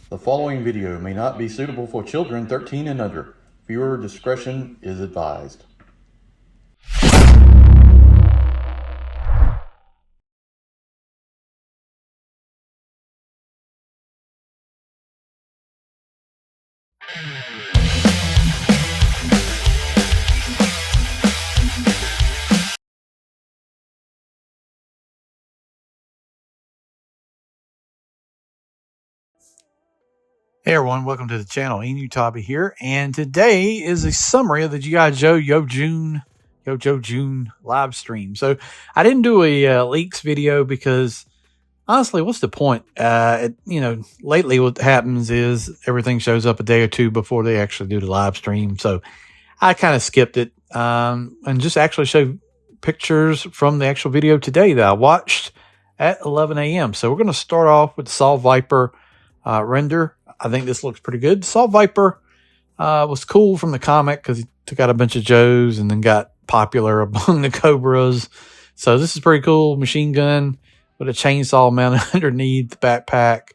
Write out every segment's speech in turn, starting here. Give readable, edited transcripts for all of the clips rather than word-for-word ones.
The following video may not be suitable for children 13 and under. Viewer discretion is advised. Hey everyone, welcome to the channel. Enewtabie here, and today is a summary of the G.I. Joe Yo Joe June live stream. So I didn't do a leaks video because honestly, what's the point? Lately what happens is everything shows up a day or two before they actually do the live stream. So I kind of skipped it and just actually showed pictures from the actual video today that I watched at 11 a.m. So we're going to start off with the Saw Viper render. I think this looks pretty good. Saw Viper was cool from the comic because he took out a bunch of Joes and then got popular among the Cobras. So this is pretty cool. Machine gun with a chainsaw mounted underneath the backpack.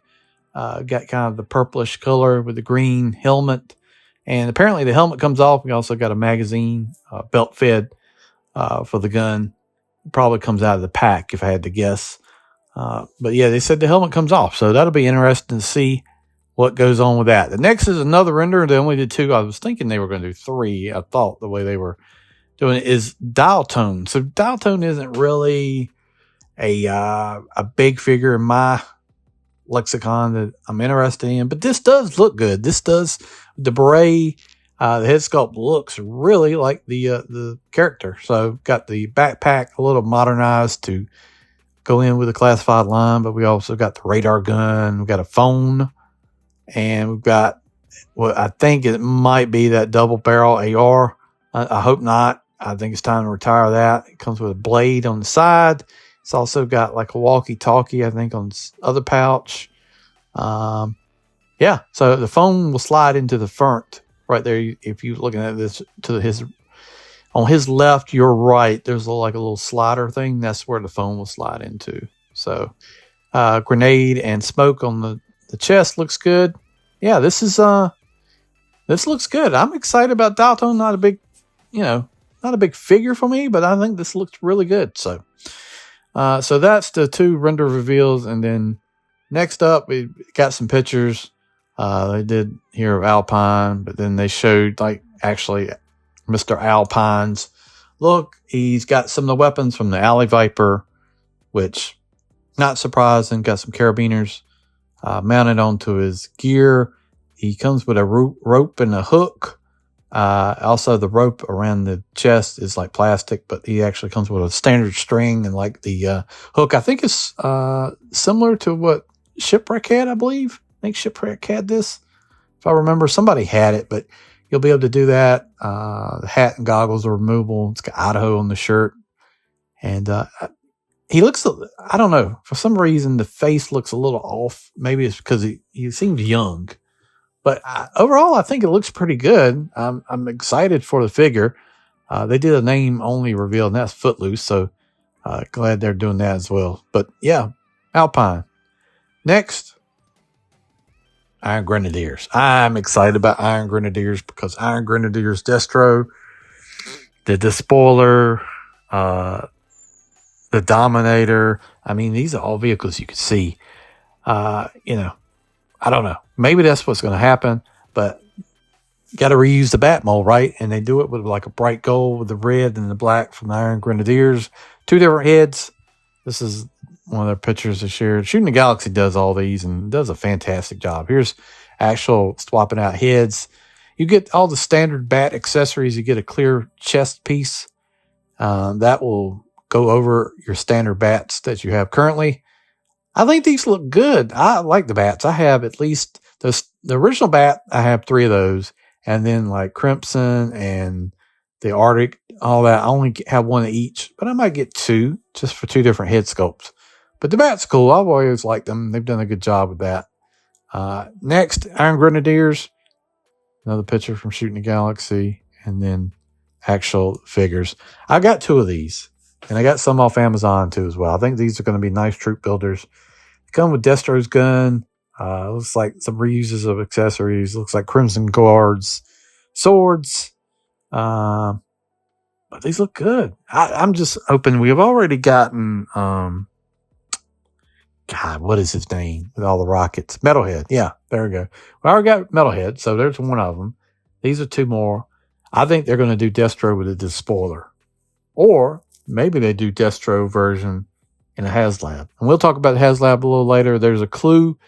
Got kind of the purplish color with the green helmet. And apparently the helmet comes off. We also got a magazine, belt fed for the gun. Probably comes out of the pack if I had to guess. But yeah, they said the helmet comes off. So that'll be interesting to see what goes on with that. The next is another render. They only did two. I was thinking they were going to do three. I thought the way they were doing it is dial tone. So dial tone isn't really a big figure in my lexicon that I'm interested in, but this does look good. This does, the beret, the head sculpt looks really like the character. So got the backpack a little modernized to go in with a classified line, but we also got the radar gun. We got a phone. And we've got what I think it might be that double barrel AR. I hope not. I think it's time to retire that. It comes with a blade on the side. It's also got like a walkie-talkie, I think, on its other pouch. Yeah, so the phone will slide into the front right there. If you're looking at this on his left, your right, there's like a little slider thing. That's where the phone will slide into. So grenade and smoke on the chest looks good. Yeah, this looks good. I'm excited about dial tone. Not a big figure for me, but I think this looks really good. So that's the two render reveals. And then next up, we got some pictures. They did here of Alpine, but then they showed like actually Mr. Alpine's look. He's got some of the weapons from the Alley Viper, which not surprising. Got some carabiners mounted onto his gear. He comes with a rope and a hook. Also, the rope around the chest is like plastic, but he actually comes with a standard string and like the hook. I think it's similar to what Shipwreck had, I believe. I think Shipwreck had this. If I remember, somebody had it, but you'll be able to do that. The hat and goggles are removable. It's got Idaho on the shirt. And he looks, I don't know, for some reason the face looks a little off. Maybe it's because he seems young. But overall, I think it looks pretty good. I'm excited for the figure. They did a name only reveal, and that's Footloose. So glad they're doing that as well. But yeah, Alpine. Next, Iron Grenadiers. I'm excited about Iron Grenadiers because Iron Grenadiers Destro, the Despoiler, the Dominator. I mean, these are all vehicles you can see. I don't know. Maybe that's what's going to happen, but got to reuse the bat mold, right? And they do it with like a bright gold with the red and the black from the Iron Grenadiers. Two different heads. This is one of their pictures they shared. Shooting the Galaxy does all these and does a fantastic job. Here's actual swapping out heads. You get all the standard bat accessories. You get a clear chest piece. That will go over your standard bats that you have currently. I think these look good. I like the bats. I have at least the original bat. I have 3 of those. And then like Crimson and the Arctic, all that. I only have 1 of each, but I might get 2 just for 2 different head sculpts. But the bat's cool. I've always liked them. They've done a good job with that. Next, Iron Grenadiers. Another picture from Shooting the Galaxy. And then actual figures. I got 2 of these. And I got some off Amazon too as well. I think these are going to be nice troop builders. They come with Destro's gun, Looks like some reuses of accessories. Looks like Crimson Guards swords. But these look good. I'm just hoping we've already gotten, God, what is his name with all the rockets? Metalhead. Yeah, there we go. We already got Metalhead, so there's one of them. These are two more. I think they're going to do Destro with a Despoiler. Or maybe they do Destro version in a HasLab. And we'll talk about HasLab a little later. There's a clue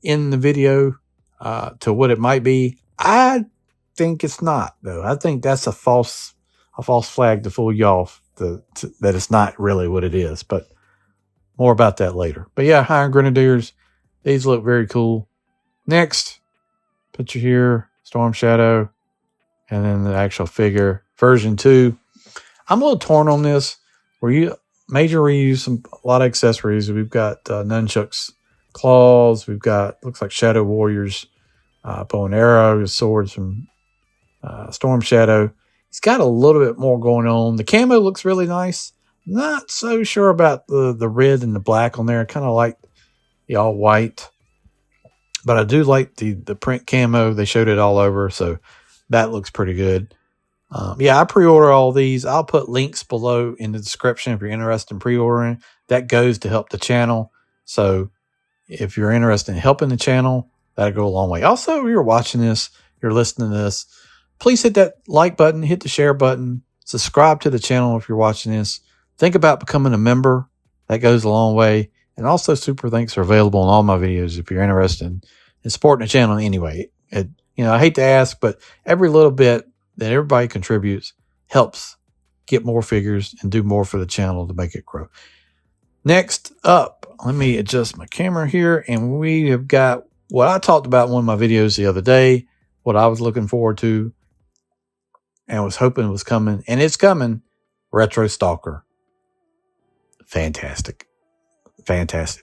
in the video to what it might be. I think it's not, though. I think that's a false flag to fool you off that it's not really what it is. But more about that later. But yeah, Iron Grenadiers. These look very cool. Next, picture here, Storm Shadow, and then the actual figure. Version 2. I'm a little torn on this. Major reuse, a lot of accessories. We've got nunchucks, claws. We've got, looks like Shadow Warriors, bow and arrow, swords from Storm Shadow. He's got a little bit more going on. The camo looks really nice. Not so sure about the red and the black on there. I kind of like the all white. But I do like the print camo. They showed it all over, so that looks pretty good. Yeah, I pre-order all these. I'll put links below in the description if you're interested in pre-ordering. That goes to help the channel. So if you're interested in helping the channel, that'll go a long way. Also, if you're watching this, you're listening to this, please hit that like button, hit the share button, subscribe to the channel if you're watching this. Think about becoming a member. That goes a long way. And also, super thanks are available in all my videos if you're interested in supporting the channel anyway. I hate to ask, but every little bit that everybody contributes helps get more figures and do more for the channel to make it grow. Next up, let me adjust my camera here, and we have got what I talked about in one of my videos the other day, what I was looking forward to and was hoping was coming, and it's coming. Retro Stalker. Fantastic.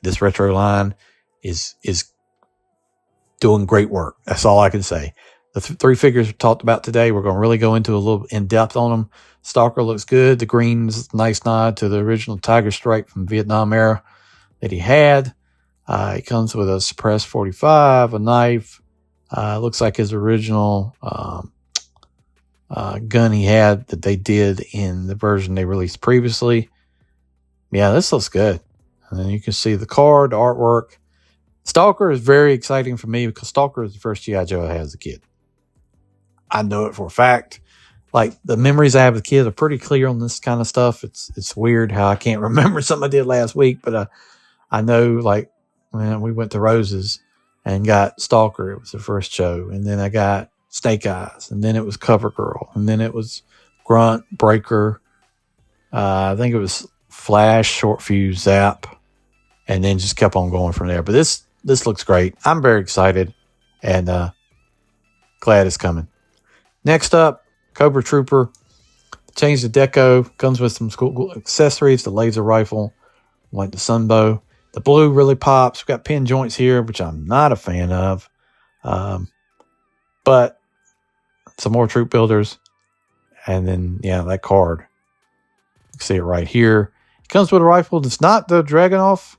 This retro line is doing great work. That's all I can say. The three figures we talked about today, we're going to really go into a little in depth on them. Stalker looks good. The green's a nice nod to the original Tiger Strike from Vietnam era that he had. He comes with a suppressed 45, a knife. Looks like his original gun he had that they did in the version they released previously. Yeah, this looks good. And then you can see the card, the artwork. Stalker is very exciting for me because Stalker is the first G.I. Joe I had as a kid. I know it for a fact. Like, the memories I have as a kid are pretty clear on this kind of stuff. It's weird how I can't remember something I did last week, but I know, like, when we went to Rose's and got Stalker, it was the first show. And then I got Snake Eyes, and then it was Cover Girl, and then it was Grunt, Breaker. I think it was Flash, Short Fuse, Zap, and then just kept on going from there. But this looks great. I'm very excited and glad it's coming. Next up, Cobra Trooper. Changed the deco. Comes with some cool accessories. The laser rifle, like the sunbow. The blue really pops. We've got pin joints here, which I'm not a fan of. But some more troop builders. And then, yeah, that card. You can see it right here. It comes with a rifle that's not the Dragunov.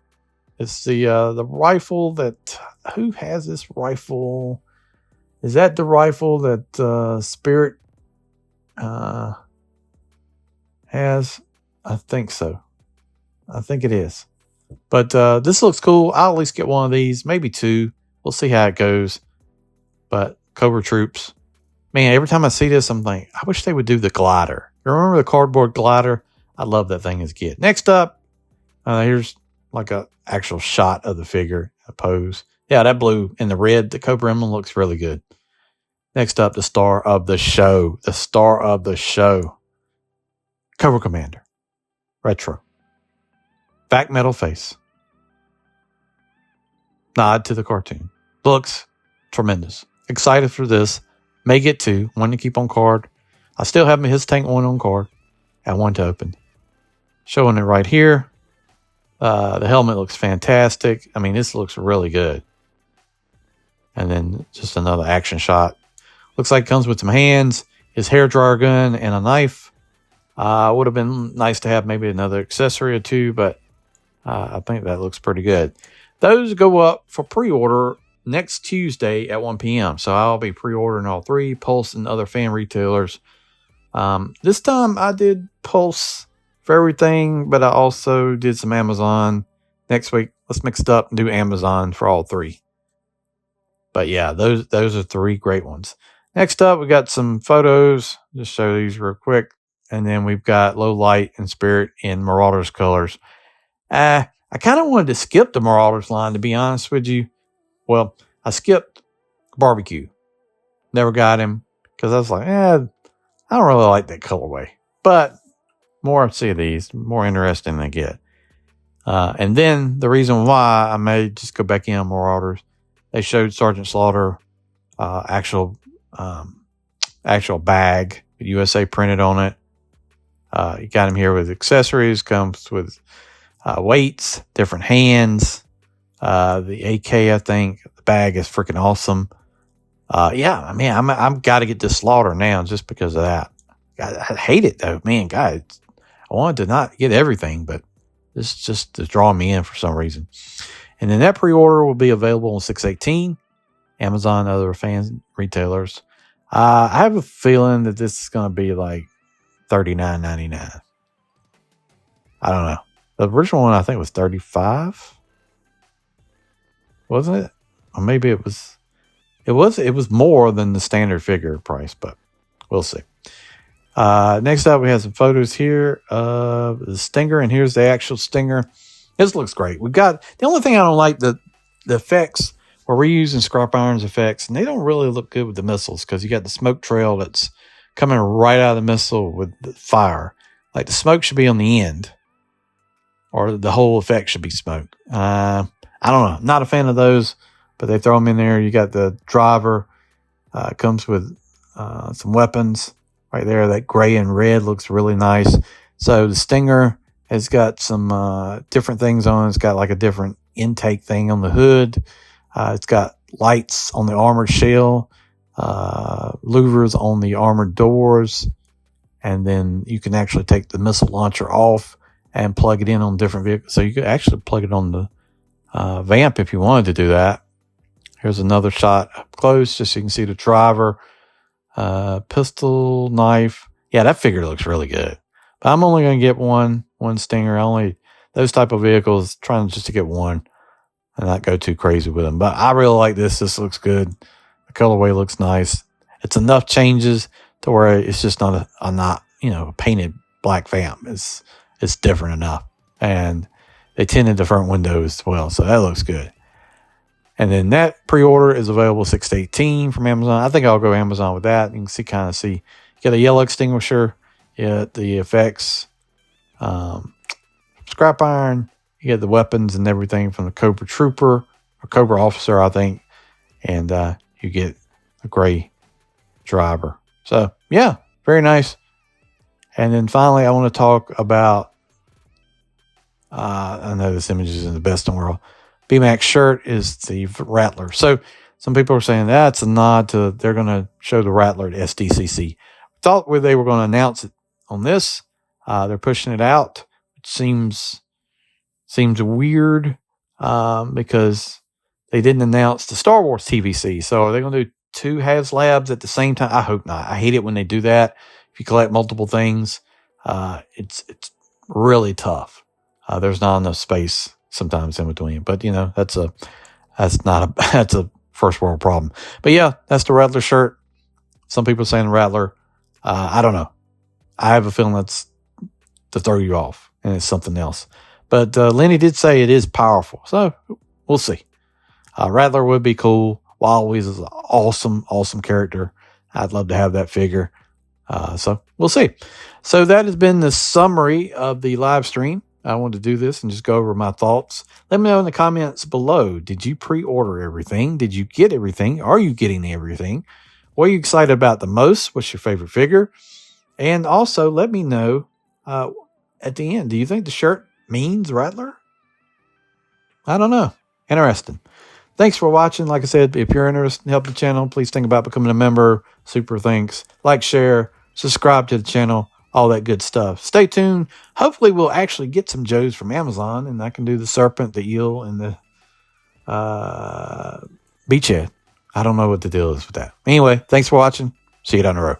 It's the rifle that... Who has this rifle? Is that the rifle that Spirit has? I think so. I think it is. But this looks cool. I'll at least get one of these, maybe two. We'll see how it goes. But Cobra Troops. Man, every time I see this, I'm like, I wish they would do the glider. You remember the cardboard glider? I love that thing as a kid. Next up, here's like a actual shot of the figure, a pose. Yeah, that blue and the red, the Cobra emblem looks really good. Next up, the star of the show. The star of the show. Cobra Commander. Retro. Back metal face. Nod to the cartoon. Looks tremendous. Excited for this. May get two. One to keep on card. I still have his tank one on card. And one to open. Showing it right here. The helmet looks fantastic. I mean, this looks really good. And then just another action shot. Looks like it comes with some hands, his hairdryer gun, and a knife. Would have been nice to have maybe another accessory or two, but I think that looks pretty good. Those go up for pre-order next Tuesday at 1 p.m. So I'll be pre-ordering all three, Pulse and other fan retailers. This time I did Pulse for everything, but I also did some Amazon. Next week, let's mix it up and do Amazon for all three. But yeah, those are three great ones. Next up, we got some photos. Just show these real quick. And then we've got Low Light and Spirit in Marauders colors. I kind of wanted to skip the Marauders line, to be honest with you. Well, I skipped Barbecue. Never got him because I was like, I don't really like that colorway. But more I see these, the more interesting they get. And then the reason why I may just go back in on Marauders, they showed Sergeant Slaughter actual bag, USA printed on it. You got him here with accessories, comes with weights, different hands, the AK, I think. The bag is freaking awesome. I'm got to get this Slaughter now just because of that. I hate it though, man. God, I wanted to not get everything, but this just is drawing me in for some reason. And then that pre-order will be available on 6/18, Amazon, other fan retailers. I have a feeling that this is going to be like $39.99. I don't know. The original one I think was $35, wasn't it? Or maybe it was. It was more than the standard figure price, but we'll see. Next up, we have some photos here of the Stinger, and here's the actual Stinger. This looks great. We've got the only thing I don't like, the effects where we're using Scrap Iron's effects, and they don't really look good with the missiles because you got the smoke trail that's coming right out of the missile with the fire. Like the smoke should be on the end, or the whole effect should be smoke. I don't know. Not a fan of those, but they throw them in there. You got the driver. Comes with some weapons right there. That gray and red looks really nice. So the Stinger has got some different things on it. It's got like a different intake thing on the hood. It's got lights on the armored shell, louvers on the armored doors, and then you can actually take the missile launcher off and plug it in on different vehicles. So you could actually plug it on the Vamp if you wanted to do that. Here's another shot up close, just so you can see the driver, pistol, knife. Yeah, that figure looks really good. But I'm only going to get one Stinger. Those type of vehicles, trying just to get one and not go too crazy with them. But I really like this. This looks good. The colorway looks nice. It's enough changes to where it's just not a painted black Vamp. It's different enough. And they tinted the front windows as well, so that looks good. And then that pre-order is available 6/18 from Amazon. I think I'll go Amazon with that. You can see. You got a yellow extinguisher. Yeah, the effects, Scrap Iron. You get the weapons and everything from the Cobra Trooper or Cobra Officer, I think. And you get a gray driver. So, yeah, very nice. And then finally, I want to talk about, I know this image isn't the best in the world. B.a.t shirt is the Rattler. So some people are saying that's a nod to they're going to show the Rattler at SDCC. Thought they were going to announce it on this. They're pushing it out, which seems weird because they didn't announce the Star Wars TVC. So are they going to do two HasLabs at the same time? I hope not. I hate it when they do that. If you collect multiple things, it's really tough. There's not enough space sometimes in between, but that's a first world problem. But yeah, that's the Rattler shirt. Some people are saying Rattler. I don't know. I have a feeling that's to throw you off, and it's something else. But Lenny did say it is powerful, so we'll see. Rattler would be cool. Wildweez is an awesome character. I'd love to have that figure. So we'll see. So that has been the summary of the live stream. I wanted to do this and just go over my thoughts. Let me know in the comments below. Did you pre-order everything? Did you get everything? Are you getting everything? What are you excited about the most? What's your favorite figure? And also let me know at the end. Do you think the shirt means Rattler? I don't know. Interesting. Thanks for watching. Like I said, if you're interested in helping the channel, please think about becoming a member. Super thanks. Like, share, subscribe to the channel. All that good stuff. Stay tuned. Hopefully we'll actually get some Joes from Amazon, and I can do the serpent, the eel, and beachhead. I don't know what the deal is with that. Anyway, thanks for watching. See you down the road.